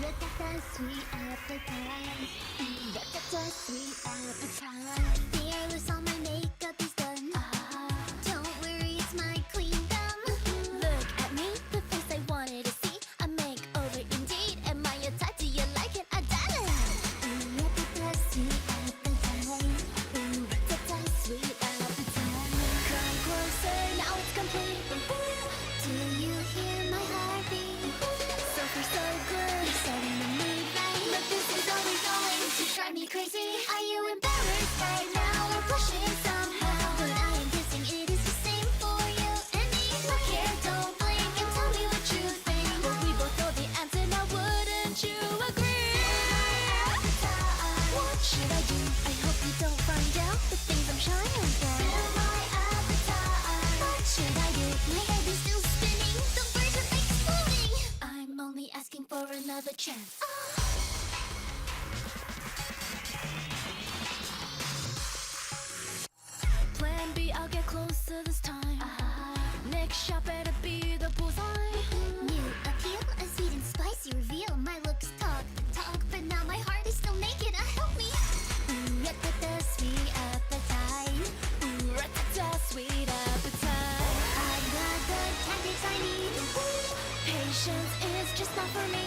Datta, sweet appetite. Datta, sweet appetite. Fearless, all my makeup is done. Don't worry, it's my queendom. Look at me, the face I wanted to see. A makeover indeed. Am I a type? Do you like it? I Datta. Datta, sweet appetite. Datta, sweet appetite. Come closer, now it's complete. Do you hear my heartbeat? So far so good, setting the mood right. But this is only going to drive me crazy. Are you embarrassed right now or blushing somehow? But I am guessing it is the same for you and me. Look here, don't blink and tell me what you think. But we both know the answer now, wouldn't you agree? What should I do? I hope you don't find out the things I'm shy about. Fill my appetite. What should I do? My head is still spinning, the birds are exploding. I'm only asking for another chance. Plan B, I'll get closer this time. Next shot better be the bullseye. New appeal, a sweet and spicy reveal. My looks talk, but now my heart is still naked. Help me. Datta, sweet appetite. Datta, sweet appetite. I've got the tactics I need. Patience is just not for me.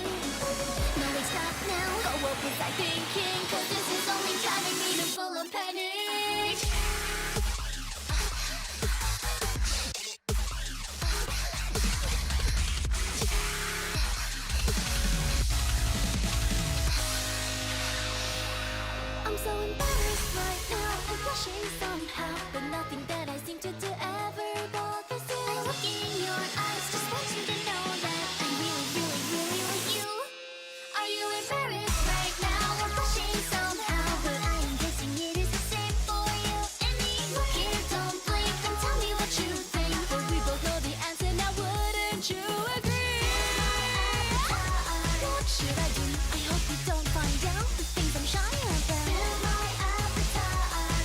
No, wait, stop now. Go, what was I thinking? 'Cause this is only driving me to full of panic. I'm so embarrassed right now, I'm blushing somehow. But nothing that I seem to do ever bothers you. I look in your eyes, just want you to know that I really, really, really like you. Are you embarrassed right now or blushing somehow? But I am guessing it is the same for you and me. Look here, don't blink and tell me what you think. But we both know the answer now, wouldn't you agree? What should I do? I hope you don't find out the things I'm shy about. Fill my appetite.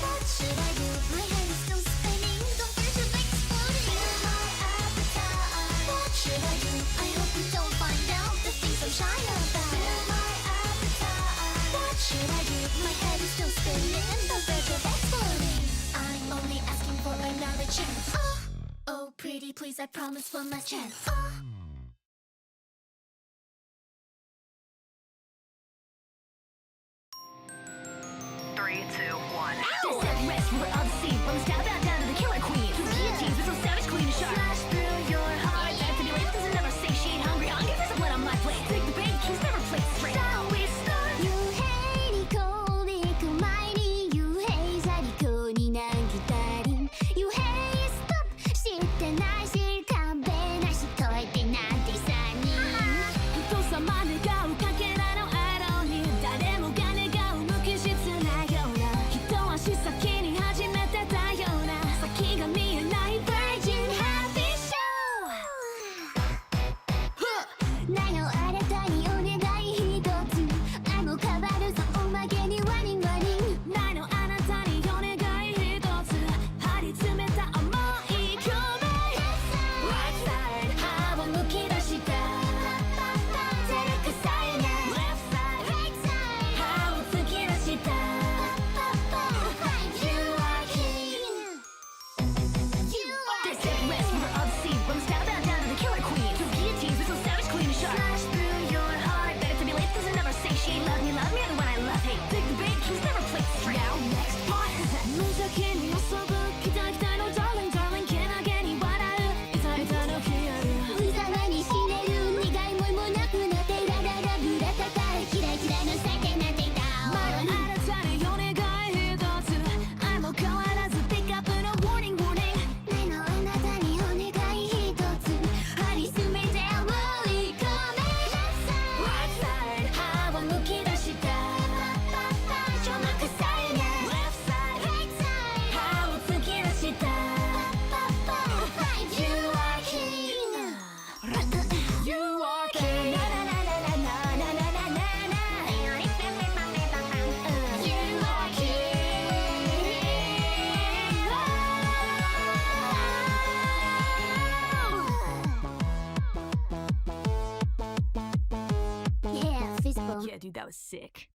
What should I do? My head is still spinning, the birds are exploding. Fill my appetite. What should I do? I hope you don't find out the things I'm shy about. Fill my appetite. What should I do? My head is still spinning, the birds are exploding. I'm only asking for another chance. Oh, pretty please, I promise one last chance. 3, 2, 1. Just set rest, we're on the scene. From the stab out down to the killer queen. Through guillotines, we're so savage, queen and sharp. Slash through your heart. Alright, better to be late, doesn't never say she ain't hungry. I'll give her some blood on my plate. Take the bait, kings never play straight. Shall we start? 幽閉に凍り行く前に幽閉ザリコに投げたり幽閉ストップしてないし壁なし解いてなんてさに人様願うかけらのアローに誰もが願う無機質なような一足先に始めてたような Yeah, dude, that was sick.